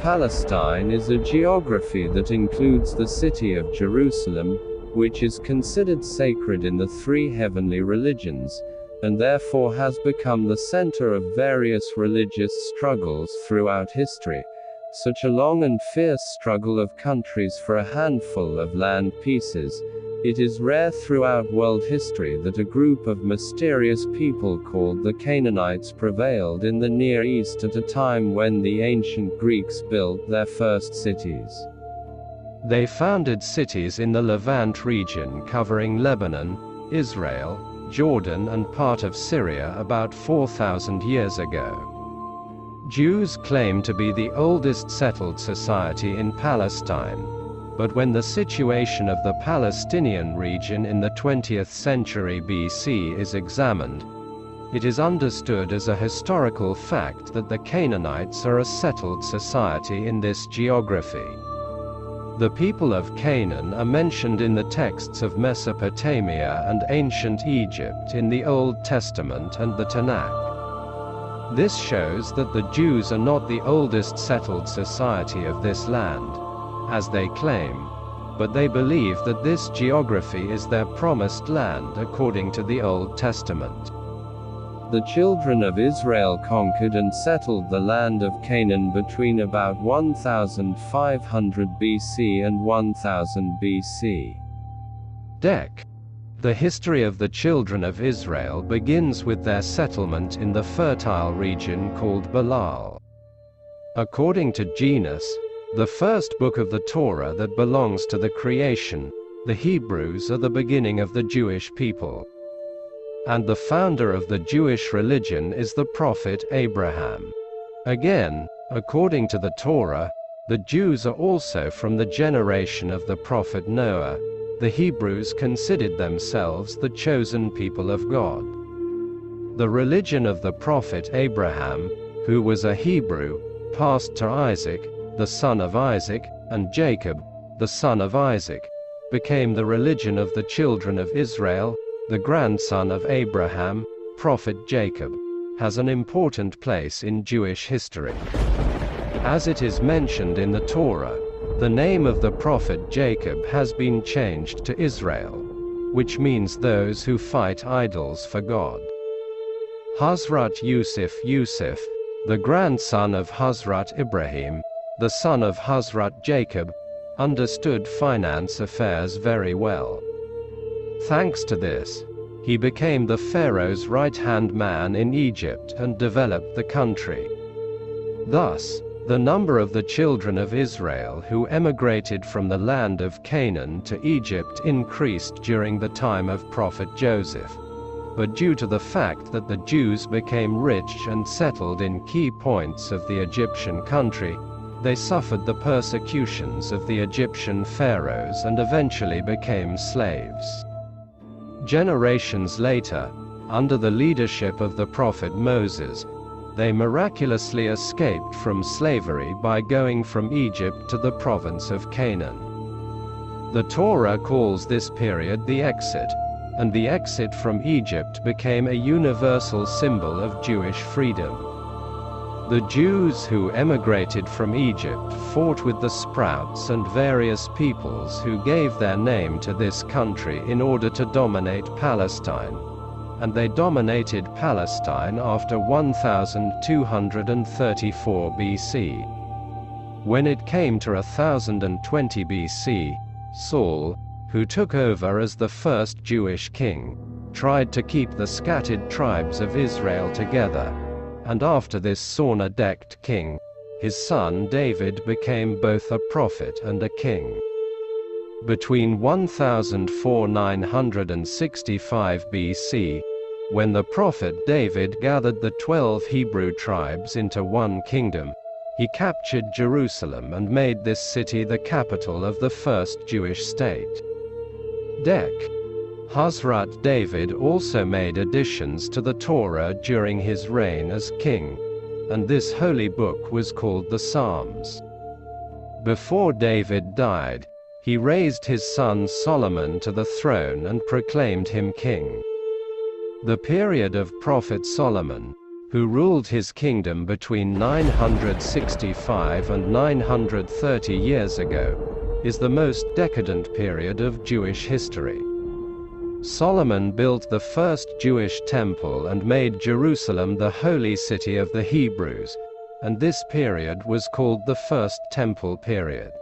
Palestine is a geography that includes the city of Jerusalem, which is considered sacred in the three heavenly religions, and therefore has become the center of various religious struggles throughout history. Such a long and fierce struggle of countries for a handful of land pieces. It is rare throughout world history that a group of mysterious people called the Canaanites prevailed in the Near East at a time when the ancient Greeks built their first cities. They founded cities in the Levant region covering Lebanon, Israel, Jordan and part of Syria about 4,000 years ago. Jews claim to be the oldest settled society in Palestine, but when the situation of the Palestinian region in the 20th century BC is examined, it is understood as a historical fact that the Canaanites are a settled society in this geography. The people of Canaan are mentioned in the texts of Mesopotamia and ancient Egypt in the Old Testament and the Tanakh. This shows that the Jews are not the oldest settled society of this land, as they claim, but they believe that this geography is their promised land according to the Old Testament. The children of Israel conquered and settled the land of Canaan between about 1500 BC and 1000 BC. Dec. The history of the children of Israel begins with their settlement in the fertile region called Balal. According to Genus, the first book of the Torah that belongs to the creation, the Hebrews are the beginning of the Jewish people. And the founder of the Jewish religion is the prophet Abraham. Again, according to the Torah, the Jews are also from the generation of the prophet Noah. The Hebrews considered themselves the chosen people of God. The religion of the prophet Abraham, who was a Hebrew, passed to Isaac, the son of Isaac, and Jacob, the son of Isaac, became the religion of the children of Israel. The grandson of Abraham, prophet Jacob, has an important place in Jewish history. As it is mentioned in the Torah, the name of the prophet Jacob has been changed to Israel, which means those who fight idols for God. Hazrat Yusuf, the grandson of Hazrat Ibrahim, the son of Hazrat Jacob, understood finance affairs very well. Thanks to this, he became the Pharaoh's right-hand man in Egypt and developed the country. Thus, the number of the children of Israel who emigrated from the land of Canaan to Egypt increased during the time of Prophet Joseph. But due to the fact that the Jews became rich and settled in key points of the Egyptian country, they suffered the persecutions of the Egyptian pharaohs and eventually became slaves. Generations later, under the leadership of the prophet Moses, they miraculously escaped from slavery by going from Egypt to the province of Canaan. The Torah calls this period the exit, and the exit from Egypt became a universal symbol of Jewish freedom. The Jews who emigrated from Egypt fought with the Sprouts and various peoples who gave their name to this country in order to dominate Palestine, and they dominated Palestine after 1234 BC. When it came to 1020 BC, Saul, who took over as the first Jewish king, tried to keep the scattered tribes of Israel together, and after this sauna-decked king, his son David became both a prophet and a king. Between 1465 BC, when the prophet David gathered the 12 Hebrew tribes into one kingdom, he captured Jerusalem and made this city the capital of the first Jewish state. Dec. Hazrat David also made additions to the Torah during his reign as king, and this holy book was called the Psalms. Before David died, he raised his son Solomon to the throne and proclaimed him king. The period of Prophet Solomon, who ruled his kingdom between 965 and 930 years ago, is the most decadent period of Jewish history. Solomon built the first Jewish temple and made Jerusalem the holy city of the Hebrews, and this period was called the First Temple period.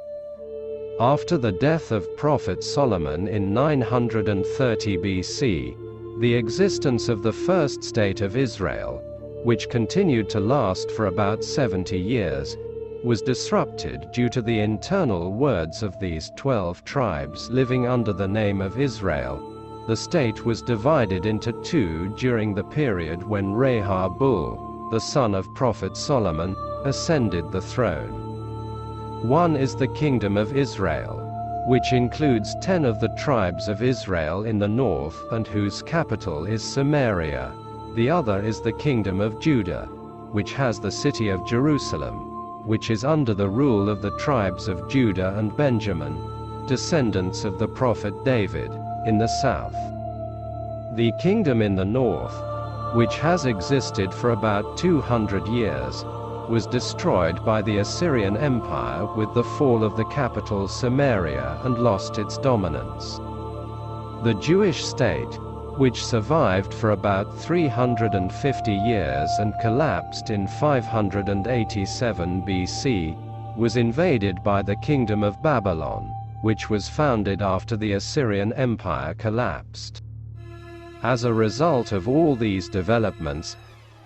After the death of Prophet Solomon in 930 BC, the existence of the first state of Israel, which continued to last for about 70 years, was disrupted due to the internal words of these 12 tribes living under the name of Israel. The state was divided into two during the period when Rehoboam, the son of Prophet Solomon, ascended the throne. One is the Kingdom of Israel, which includes 10 of the tribes of Israel in the north and whose capital is Samaria. The other is the Kingdom of Judah, which has the city of Jerusalem, which is under the rule of the tribes of Judah and Benjamin, descendants of the prophet David, in the south. The kingdom in the north, which has existed for about 200 years, was destroyed by the Assyrian Empire with the fall of the capital Samaria and lost its dominance. The Jewish state, which survived for about 350 years and collapsed in 587 BC, was invaded by the Kingdom of Babylon, which was founded after the Assyrian Empire collapsed. As a result of all these developments,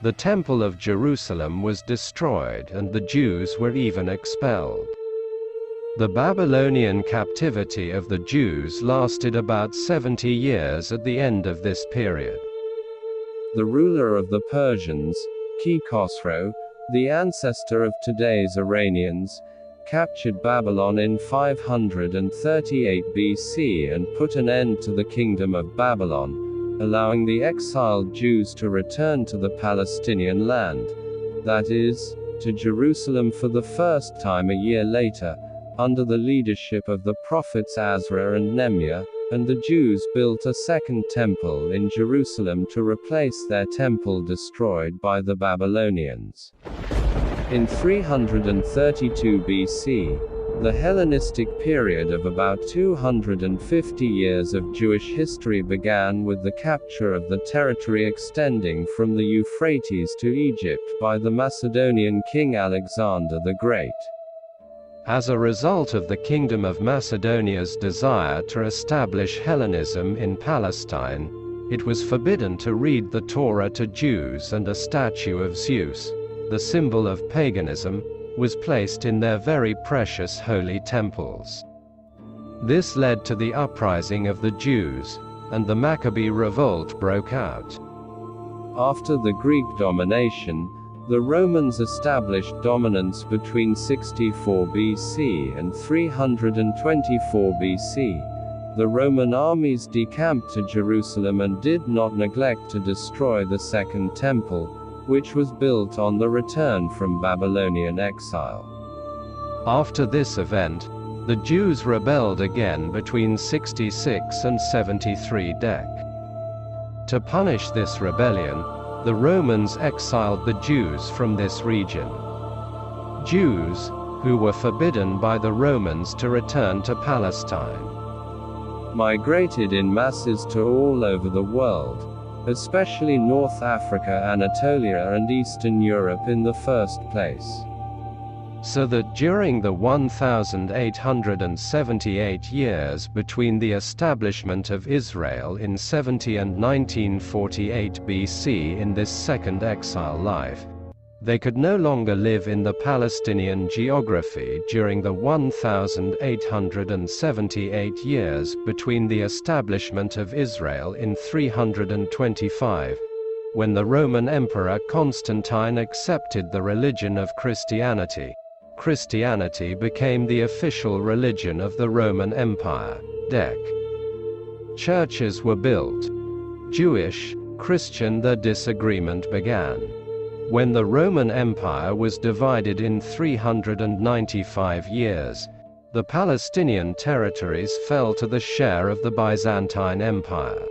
the Temple of Jerusalem was destroyed and the Jews were even expelled. The Babylonian captivity of the Jews lasted about 70 years at the end of this period. The ruler of the Persians, Khosrow, the ancestor of today's Iranians, captured Babylon in 538 BC and put an end to the kingdom of Babylon, allowing the exiled Jews to return to the Palestinian land, that is, to Jerusalem for the first time a year later, under the leadership of the prophets Azra and Nehemiah, and the Jews built a second temple in Jerusalem to replace their temple destroyed by the Babylonians. In 332 BC, the Hellenistic period of about 250 years of Jewish history began with the capture of the territory extending from the Euphrates to Egypt by the Macedonian king Alexander the Great. As a result of the Kingdom of Macedonia's desire to establish Hellenism in Palestine, it was forbidden to read the Torah to Jews, and a statue of Zeus, the symbol of paganism, was placed in their very precious holy temples. This led to the uprising of the Jews, and the Maccabee revolt broke out. After the Greek domination, the Romans established dominance between 64 BC and 324 BC. The Roman armies decamped to Jerusalem and did not neglect to destroy the Second Temple, which was built on the return from Babylonian exile. After this event, the Jews rebelled again between 66 and 73 DEC. To punish this rebellion, the Romans exiled the Jews from this region. Jews, who were forbidden by the Romans to return to Palestine, migrated in masses to all over the world, especially North Africa, Anatolia and Eastern Europe in the first place. So that during the 1878 years between the establishment of Israel in 70 and 1948 BC in this second exile life, they could no longer live in the Palestinian geography during the 1878 years between the establishment of Israel in 325, when the Roman Emperor Constantine accepted the religion of Christianity. Christianity became the official religion of the Roman Empire. DEC. Churches were built. Jewish, Christian. The disagreement began when the Roman Empire was divided in 395 years. The Palestinian territories fell to the share of the Byzantine Empire.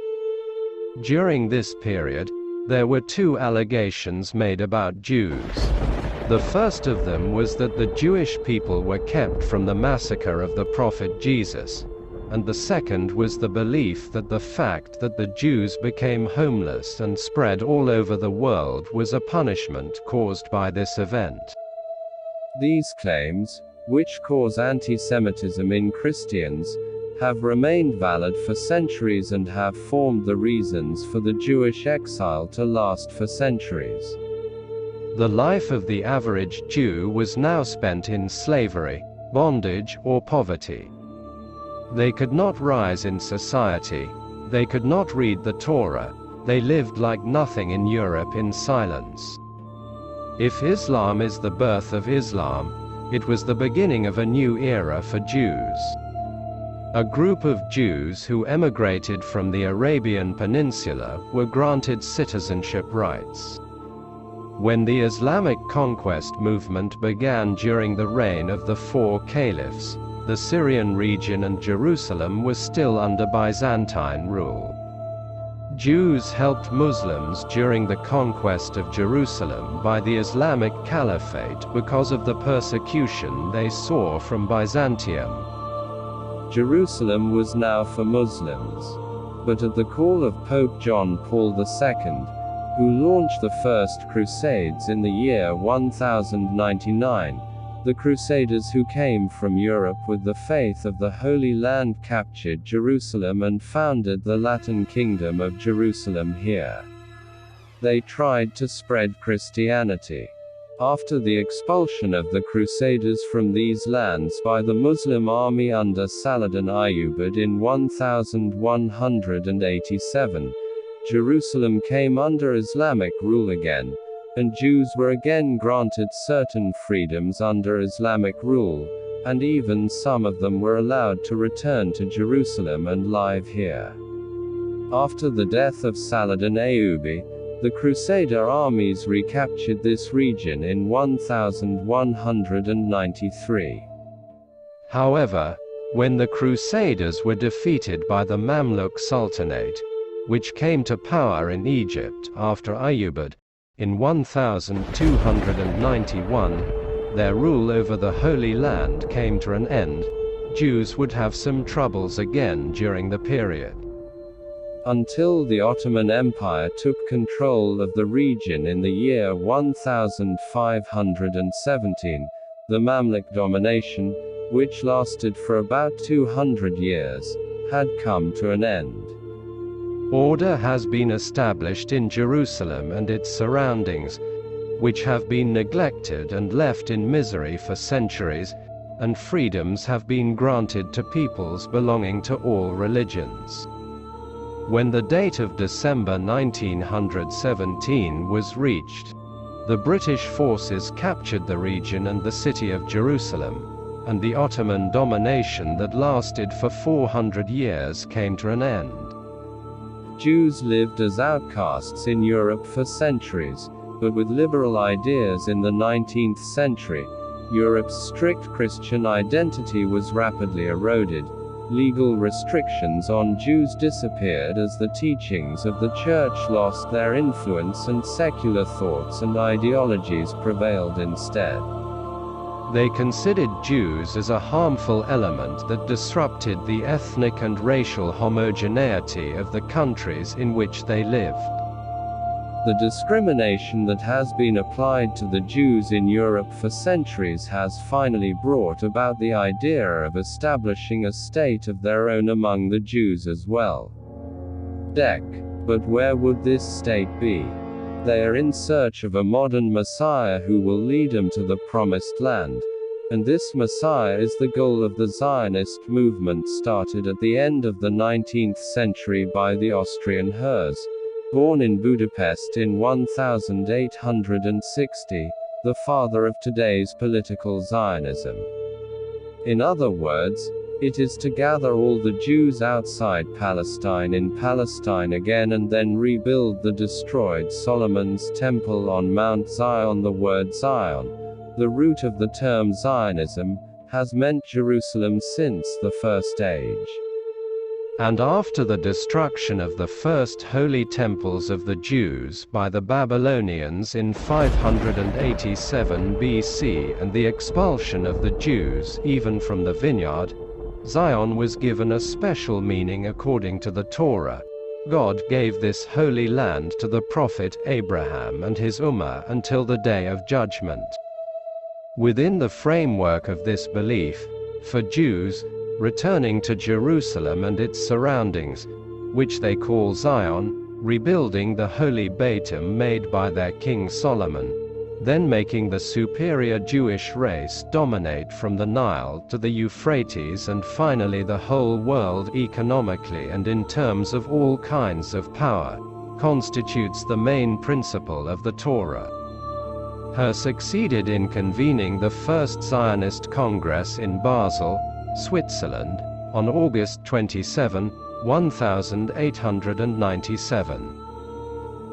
During this period, There were two allegations made about Jews. The first of them was that the Jewish people were kept from the massacre of the prophet Jesus, and the second was the belief that the fact that the Jews became homeless and spread all over the world was a punishment caused by this event. These claims, which cause anti-Semitism in Christians, have remained valid for centuries and have formed the reasons for the Jewish exile to last for centuries. The life of the average Jew was now spent in slavery, bondage, or poverty. They could not rise in society, they could not read the Torah, they lived like nothing in Europe in silence. If Islam is the birth of Islam, it was the beginning of a new era for Jews. A group of Jews who emigrated from the Arabian Peninsula were granted citizenship rights. When the Islamic conquest movement began during the reign of the four caliphs, the Syrian region and Jerusalem was still under Byzantine rule. Jews helped Muslims during the conquest of Jerusalem by the Islamic Caliphate because of the persecution they saw from Byzantium. Jerusalem was now for Muslims. But at the call of Pope John Paul II, who launched the First Crusades in the year 1099, the Crusaders who came from Europe with the faith of the Holy Land captured Jerusalem and founded the Latin Kingdom of Jerusalem here. They tried to spread Christianity. After the expulsion of the Crusaders from these lands by the Muslim army under Saladin Ayyubid in 1187, Jerusalem came under Islamic rule again, and Jews were again granted certain freedoms under Islamic rule, and even some of them were allowed to return to Jerusalem and live here. After the death of Saladin Ayyubi, the Crusader armies recaptured this region in 1193. However, when the Crusaders were defeated by the Mamluk Sultanate, which came to power in Egypt after Ayyubid, in 1291, their rule over the Holy Land came to an end. Jews would have some troubles again during the period. Until the Ottoman Empire took control of the region in the year 1517, the Mamluk domination, which lasted for about 200 years, had come to an end. Order has been established in Jerusalem and its surroundings, which have been neglected and left in misery for centuries, and freedoms have been granted to peoples belonging to all religions. When the date of December 1917 was reached, the British forces captured the region and the city of Jerusalem, and the Ottoman domination that lasted for 400 years came to an end. Jews lived as outcasts in Europe for centuries, but with liberal ideas in the 19th century, Europe's strict Christian identity was rapidly eroded. Legal restrictions on Jews disappeared as the teachings of the Church lost their influence and secular thoughts and ideologies prevailed instead. They considered Jews as a harmful element that disrupted the ethnic and racial homogeneity of the countries in which they lived. The discrimination that has been applied to the Jews in Europe for centuries has finally brought about the idea of establishing a state of their own among the Jews as well. But where would this state be? They are in search of a modern Messiah who will lead them to the Promised Land, and this Messiah is the goal of the Zionist movement started at the end of the 19th century by the Austrian Herz, born in Budapest in 1860, the father of today's political Zionism. In other words, it is to gather all the Jews outside Palestine in Palestine again and then rebuild the destroyed Solomon's Temple on Mount Zion. The word Zion, the root of the term Zionism, has meant Jerusalem since the First Age. And after the destruction of the first holy temples of the Jews by the Babylonians in 587 BC and the expulsion of the Jews even from the vineyard, Zion was given a special meaning according to the Torah. God gave this holy land to the prophet Abraham and his Ummah until the day of judgment. Within the framework of this belief, for Jews, returning to Jerusalem and its surroundings, which they call Zion, rebuilding the holy Beitim made by their king Solomon, then making the superior Jewish race dominate from the Nile to the Euphrates and finally the whole world economically and in terms of all kinds of power, constitutes the main principle of the Torah. Her succeeded in convening the First Zionist Congress in Basel, Switzerland, on August 27, 1897.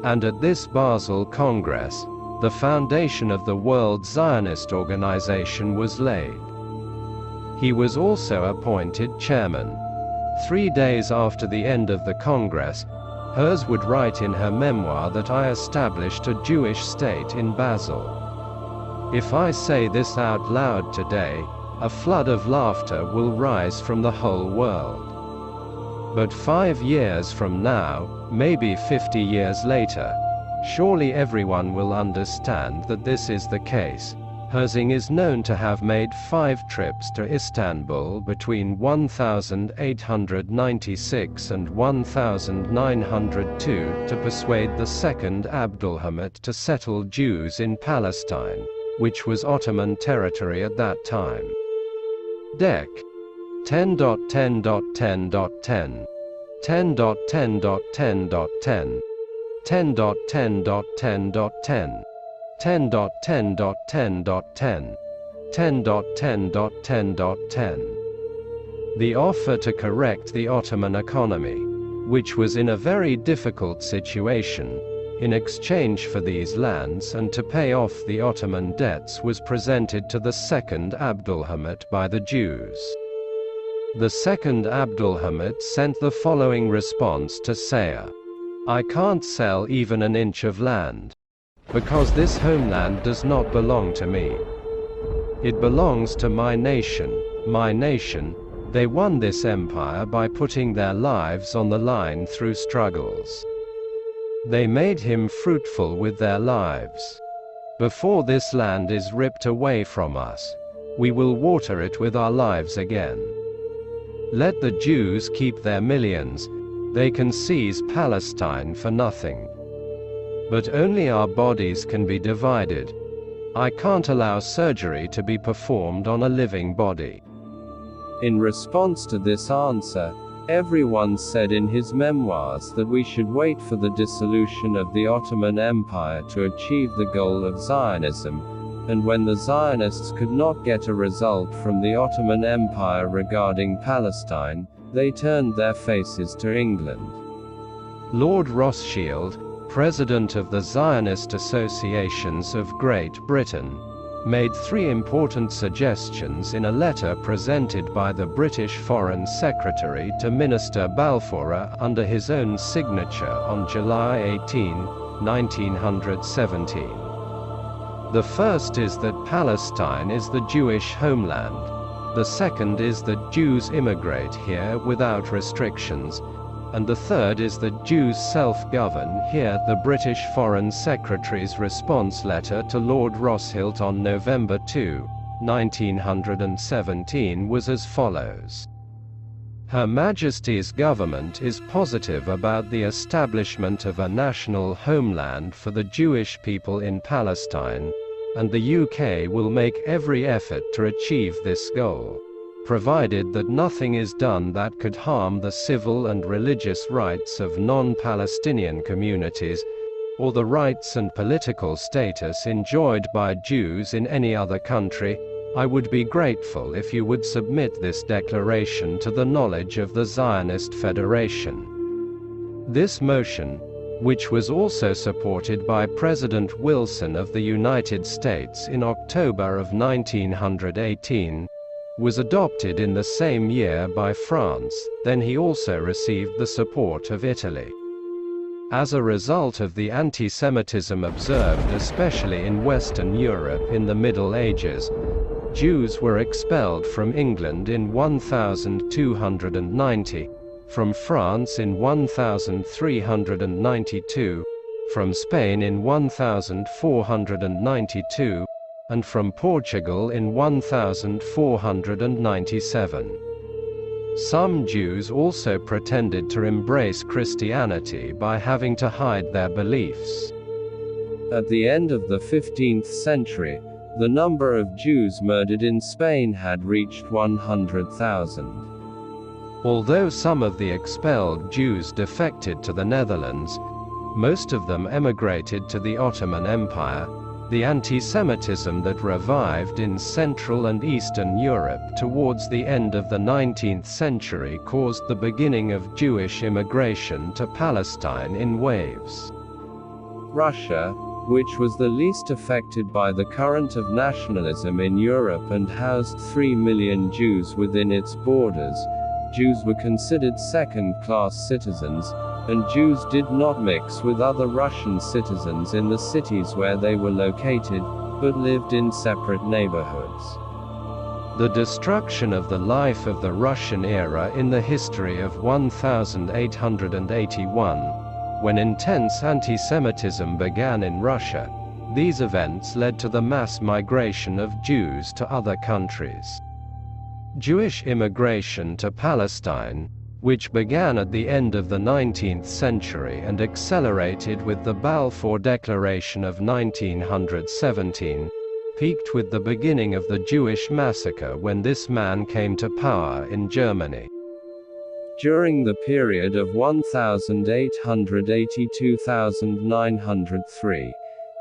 And at this Basel Congress, the foundation of the World Zionist Organization was laid. He was also appointed chairman. 3 days after the end of the Congress, Hers would write in her memoir that I established a Jewish state in Basel. If I say this out loud today, a flood of laughter will rise from the whole world. But 5 years from now, maybe 50 years later, surely everyone will understand that this is the case. Herzing is known to have made 5 trips to Istanbul between 1896 and 1902 to persuade the second Abdulhamid to settle Jews in Palestine, which was Ottoman territory at that time. Dec. 10.10.10.10 10.10.10.10 10.10.10.10 10.10.10.10 10.10.10.10 The offer to correct the Ottoman economy, which was in a very difficult situation, in exchange for these lands and to pay off the Ottoman debts was presented to the second Abdulhamid by the Jews. The second Abdulhamid sent the following response to Sayre: I can't sell even an inch of land, because this homeland does not belong to me. It belongs to my nation, my nation. They won this empire by putting their lives on the line through struggles. They made him fruitful with their lives. Before this land is ripped away from us, we will water it with our lives again. Let the Jews keep their millions, they can seize Palestine for nothing. But only our bodies can be divided. I can't allow surgery to be performed on a living body. In response to this answer, everyone said in his memoirs that we should wait for the dissolution of the Ottoman Empire to achieve the goal of Zionism, and when the Zionists could not get a result from the Ottoman Empire regarding Palestine, they turned their faces to England. Lord Rothschild, president of the Zionist Associations of Great Britain, made 3 important suggestions in a letter presented by the British Foreign Secretary to Minister Balfour under his own signature on July 18, 1917. The first is that Palestine is the Jewish homeland. The second is that Jews immigrate here without restrictions. And the third is that Jews self-govern here. The British Foreign Secretary's response letter to Lord Rothschild on November 2, 1917 was as follows. Her Majesty's government is positive about the establishment of a national homeland for the Jewish people in Palestine, and the UK will make every effort to achieve this goal, provided that nothing is done that could harm the civil and religious rights of non-Palestinian communities, or the rights and political status enjoyed by Jews in any other country. I would be grateful if you would submit this declaration to the knowledge of the Zionist Federation. This motion, which was also supported by President Wilson of the United States in October of 1918, was adopted in the same year by France. Then he also received the support of Italy. As a result of the anti-Semitism observed especially in Western Europe in the Middle Ages, Jews were expelled from England in 1290, from France in 1392, from Spain in 1492, and from Portugal in 1497. Some Jews also pretended to embrace Christianity by having to hide their beliefs. At the end of the 15th century, the number of Jews murdered in Spain had reached 100,000. Although some of the expelled Jews defected to the Netherlands, most of them emigrated to the Ottoman Empire. The anti-Semitism that revived in Central and Eastern Europe towards the end of the 19th century caused the beginning of Jewish immigration to Palestine in waves. Russia, which was the least affected by the current of nationalism in Europe and housed 3 million Jews within its borders, Jews were considered second-class citizens, and Jews did not mix with other Russian citizens in the cities where they were located, but lived in separate neighborhoods. The destruction of the life of the Russian era in the history of 1881, when intense anti-Semitism began in Russia. These events led to the mass migration of Jews to other countries. Jewish immigration to Palestine, which began at the end of the 19th century and accelerated with the Balfour Declaration of 1917, peaked with the beginning of the Jewish massacre when this man came to power in Germany. During the period of 1880–1903,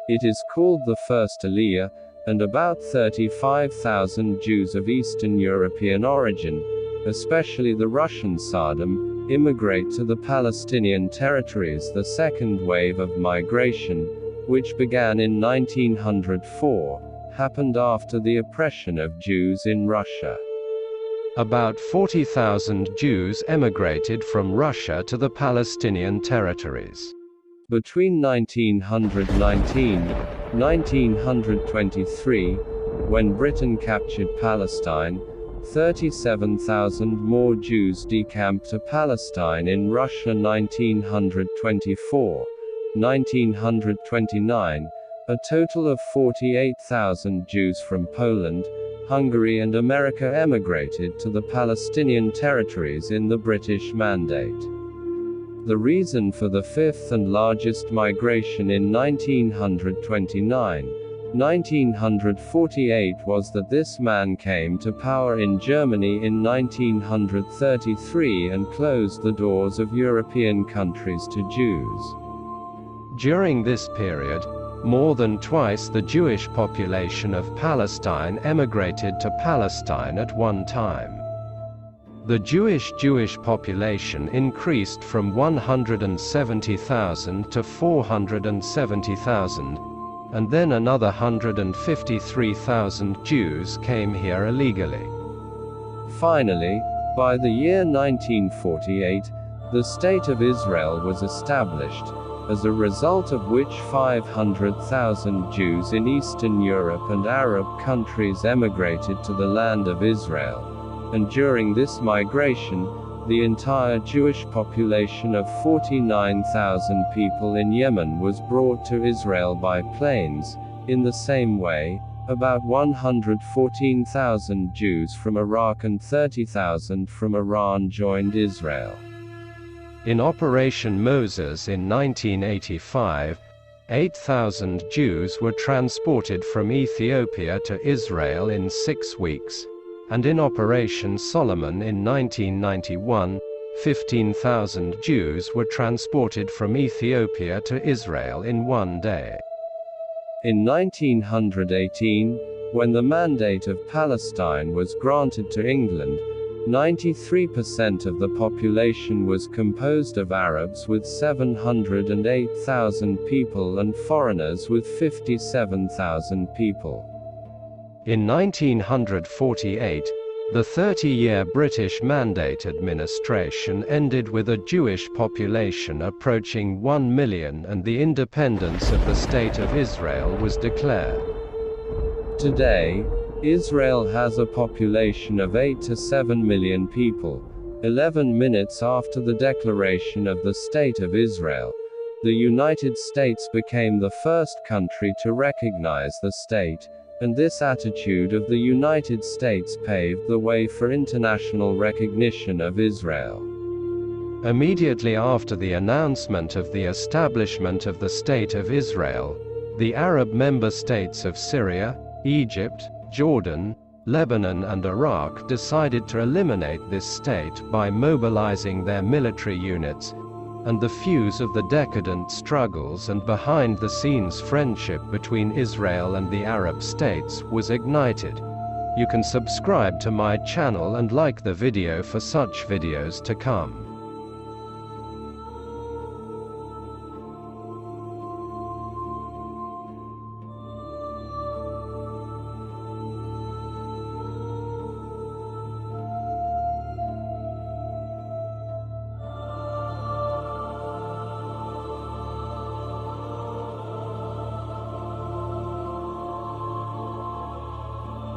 it is called the First Aliyah, and about 35,000 Jews of Eastern European origin, especially the Russian Sardom, immigrate to the Palestinian territories. The second wave of migration, which began in 1904, happened after the oppression of Jews in Russia. About 40,000 Jews emigrated from Russia to the Palestinian territories. Between 1919–1923, when Britain captured Palestine, 37,000 more Jews decamped to Palestine in Russia. 1924–1929, a total of 48,000 Jews from Poland, Hungary and America emigrated to the Palestinian territories in the British Mandate. The reason for the fifth and largest migration in 1929–1948 was that this man came to power in Germany in 1933 and closed the doors of European countries to Jews. During this period, more than twice the Jewish population of Palestine emigrated to Palestine at one time. The Jewish population increased from 170,000 to 470,000, and then another 153,000 Jews came here illegally. Finally, by the year 1948, the State of Israel was established, as a result of which 500,000 Jews in Eastern Europe and Arab countries emigrated to the land of Israel. And during this migration, the entire Jewish population of 49,000 people in Yemen was brought to Israel by planes. In the same way, about 114,000 Jews from Iraq and 30,000 from Iran joined Israel. In Operation Moses in 1985, 8,000 Jews were transported from Ethiopia to Israel in 6 weeks, and in Operation Solomon in 1991, 15,000 Jews were transported from Ethiopia to Israel in 1 day. In 1918, when the Mandate of Palestine was granted to England, 93% of the population was composed of Arabs with 708,000 people and foreigners with 57,000 people. In 1948, The 30-year British Mandate administration ended with a Jewish population approaching 1 million, and the independence of the State of Israel was declared. Today, Israel has a population of 8 to 7 million people. 11 minutes after the declaration of the State of Israel, the United States became the first country to recognize the state, and this attitude of the United States paved the way for international recognition of Israel. Immediately after the announcement of the establishment of the State of Israel, the Arab member states of Syria, Egypt, Jordan, Lebanon and Iraq decided to eliminate this state by mobilizing their military units, and the fuse of the decadent struggles and behind-the-scenes friendship between Israel and the Arab states was ignited. You can subscribe to my channel and like the video for such videos to come.